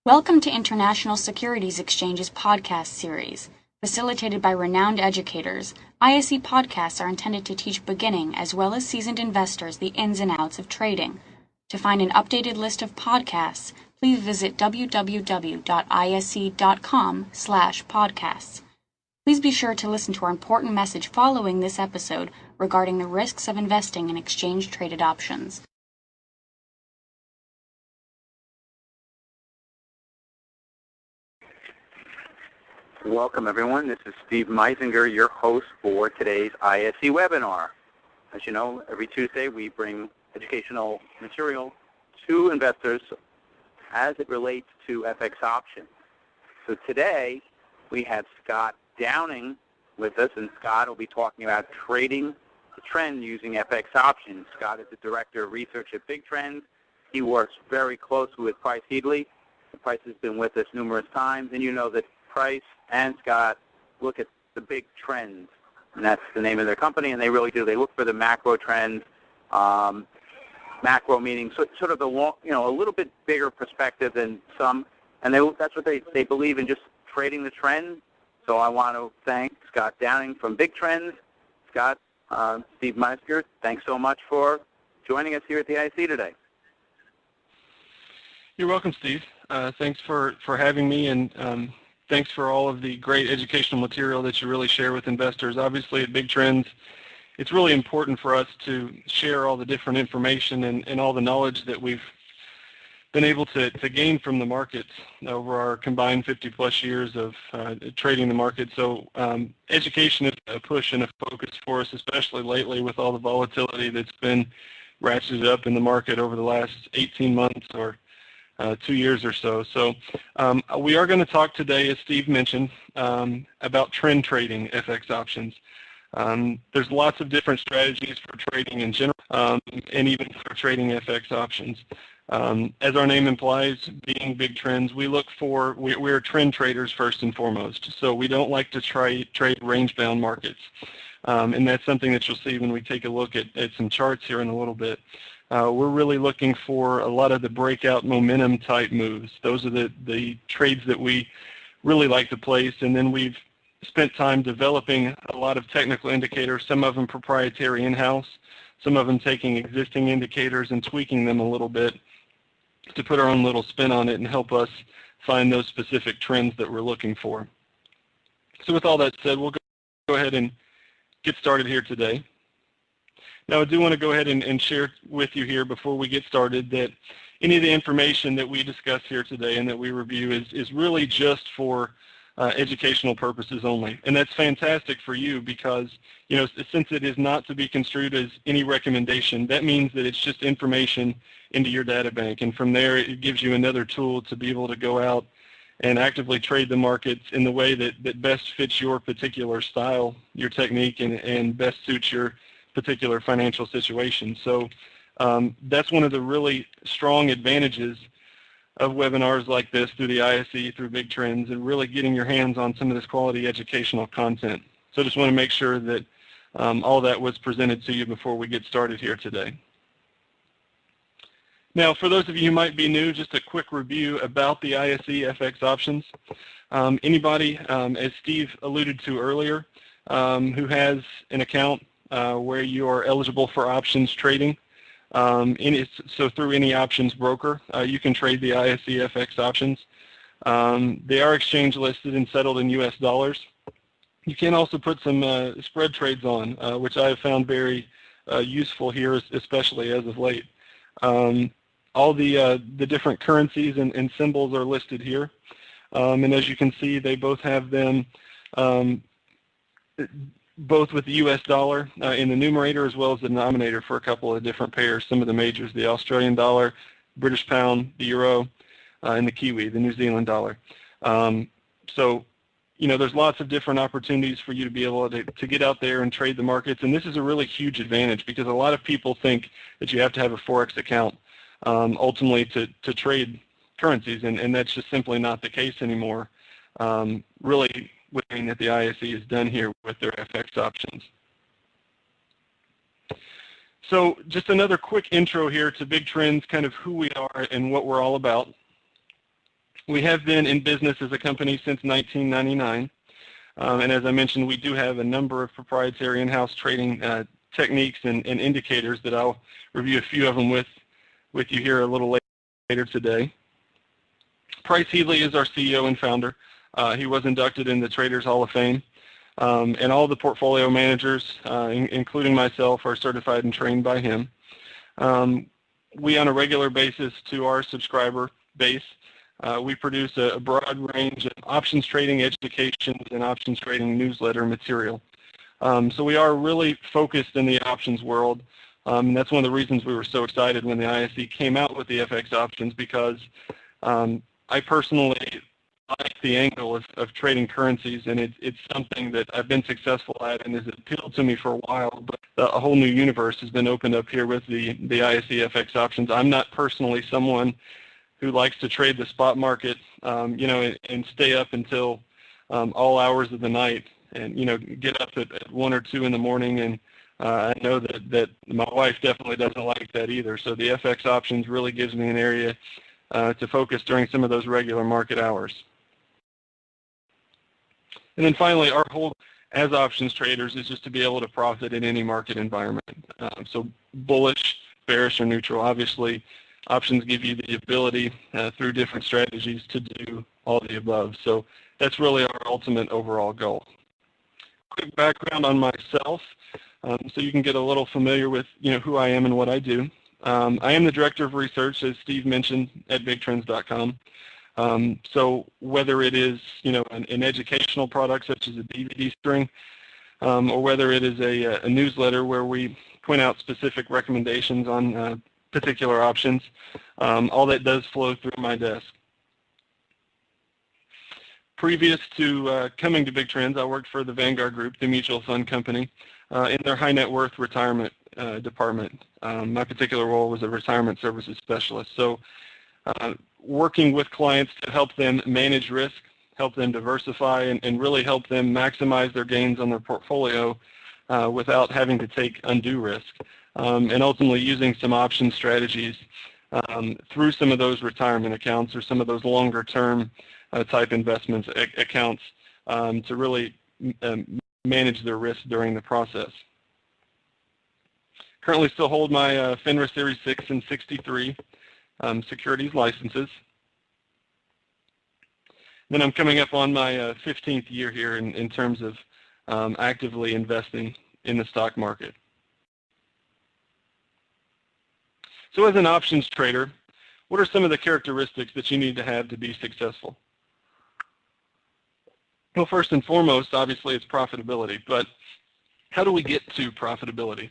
Welcome to International Securities Exchange's podcast series. Facilitated by renowned educators, ISE podcasts are intended to teach beginning as well as seasoned investors the ins and outs of trading. To find an updated list of podcasts, please visit www.ise.com/podcasts. Please be sure to listen to our important message following this episode regarding the risks of investing in exchange-traded options. Welcome, everyone. This is Steve Meisinger, your host for today's ISE webinar. As you know, every Tuesday we bring educational material to investors as it relates to FX options. So today we have Scott Downing with us, and Scott will be talking about trading the trend using FX options. Scott is the Director of Research at Big Trends. He works very closely with Price Headley. Price has been with us numerous times, and you know that Price and Scott look at the big trends, and that's the name of their company, and they really do. They look for the macro trends, macro meaning sort of the long, a little bit bigger perspective than some, and that's what they believe in, just trading the trend. So I want to thank Scott Downing from Big Trends. Scott, Steve Meisinger, thanks so much for joining us here at the IC today. You're welcome, Steve. Thanks for having me, and thanks for all of the great educational material that you really share with investors. Obviously, at Big Trends, it's really important for us to share all the different information and all the knowledge that we've been able to gain from the markets over our combined 50-plus years of trading the market. So education is a push and a focus for us, especially lately with all the volatility that's been ratcheted up in the market over the last 18 months or 2 years or so. So we are going to talk today, as Steve mentioned, about trend trading FX options. There's lots of different strategies for trading in general, and even for trading FX options. As our name implies, being Big Trends, we're trend traders first and foremost. So we don't like to trade range-bound markets. And that's something that you'll see when we take a look at some charts here in a little bit. We're really looking for a lot of the breakout momentum type moves. Those are the trades that we really like to place, and then we've spent time developing a lot of technical indicators, some of them proprietary in-house, some of them taking existing indicators and tweaking them a little bit to put our own little spin on it and help us find those specific trends that we're looking for. So with all that said, we'll go ahead and get started here today. Now, I do want to go ahead and share with you here before we get started that any of the information that we discuss here today and that we review is really just for educational purposes only. And that's fantastic for you because, since it is not to be construed as any recommendation, that means that it's just information into your data bank. And from there, it gives you another tool to be able to go out and actively trade the markets in the way that best fits your particular style, your technique, and best suits your particular financial situation. So that's one of the really strong advantages of webinars like this through the ISE, through Big Trends, and really getting your hands on some of this quality educational content. So I just want to make sure that all that was presented to you before we get started here today. Now, for those of you who might be new, just a quick review about the ISE FX options. Anybody, as Steve alluded to earlier, who has an account where you are eligible for options trading. So through any options broker, you can trade the ISE FX options. They are exchange listed and settled in US dollars. You can also put some spread trades on, which I have found very useful here, especially as of late. All the different currencies and symbols are listed here. And as you can see, they both have them both with the US dollar in the numerator as well as the denominator for a couple of different pairs, some of the majors, the Australian dollar, British pound, the euro, and the Kiwi, the New Zealand dollar. So, there's lots of different opportunities for you to be able to get out there and trade the markets, and this is a really huge advantage because a lot of people think that you have to have a Forex account ultimately to trade currencies, and that's just simply not the case anymore. Really, that the ISE is done here with their FX options. So just another quick intro here to Big Trends, kind of who we are and what we're all about. We have been in business as a company since 1999, and as I mentioned, we do have a number of proprietary in-house trading techniques and indicators that I'll review a few of them with you here a little later today. Price Healy is our CEO and founder. He was inducted in the Traders Hall of Fame, and all the portfolio managers, including myself, are certified and trained by him. We, on a regular basis, to our subscriber base, we produce a broad range of options trading education and options trading newsletter material. So we are really focused in the options world, and that's one of the reasons we were so excited when the ISE came out with the FX options, because I personally like the angle of trading currencies, and it's something that I've been successful at and has appealed to me for a while, but a whole new universe has been opened up here with the ISE FX options. I'm not personally someone who likes to trade the spot market, and stay up until all hours of the night, and get up at 1 or 2 in the morning, and I know that my wife definitely doesn't like that either. So the FX options really gives me an area to focus during some of those regular market hours. And then finally, our whole as options traders is just to be able to profit in any market environment. So bullish, bearish, or neutral. Obviously, options give you the ability through different strategies to do all the above. So that's really our ultimate overall goal. Quick background on myself, so you can get a little familiar with who I am and what I do. I am the Director of Research, as Steve mentioned, at BigTrends.com. So whether it is an educational product such as a DVD string, or whether it is a newsletter where we point out specific recommendations on particular options, all that does flow through my desk. Previous to coming to Big Trends, I worked for the Vanguard Group, the mutual fund company, in their high net worth retirement department. My particular role was a retirement services specialist. So working with clients to help them manage risk, help them diversify, and really help them maximize their gains on their portfolio without having to take undue risk, and ultimately using some option strategies through some of those retirement accounts or some of those longer term type investments accounts to really manage their risk during the process. Currently still hold my FINRA Series 6 and 63 securities licenses. Then I'm coming up on my 15th year here in terms of actively investing in the stock market. So as an options trader, what are some of the characteristics that you need to have to be successful? Well, first and foremost, obviously, it's profitability. But how do we get to profitability?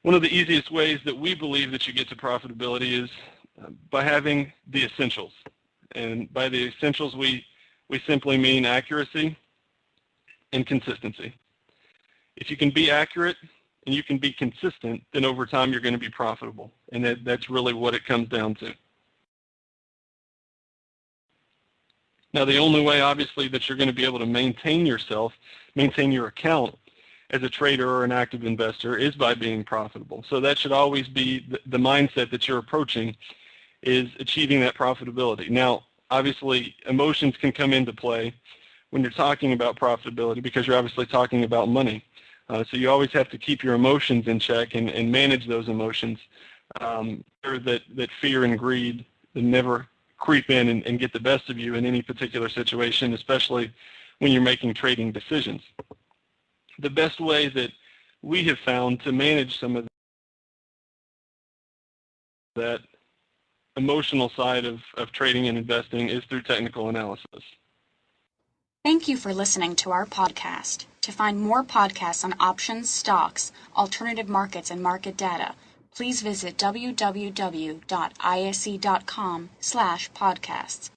One of the easiest ways that we believe that you get to profitability is by having the essentials. And by the essentials, we simply mean accuracy and consistency. If you can be accurate and you can be consistent, then over time you're going to be profitable. And that's really what it comes down to. Now, the only way, obviously, that you're going to be able to maintain yourself, maintain your account as a trader or an active investor is by being profitable. So that should always be the mindset that you're approaching, is achieving that profitability. Now, obviously, emotions can come into play when you're talking about profitability because you're obviously talking about money. So you always have to keep your emotions in check and manage those emotions. That fear and greed never creep in and get the best of you in any particular situation, especially when you're making trading decisions. The best way that we have found to manage some of that emotional side of trading and investing is through technical analysis. Thank you for listening to our podcast. To find more podcasts on options, stocks, alternative markets, and market data, please visit www.ise.com/podcasts.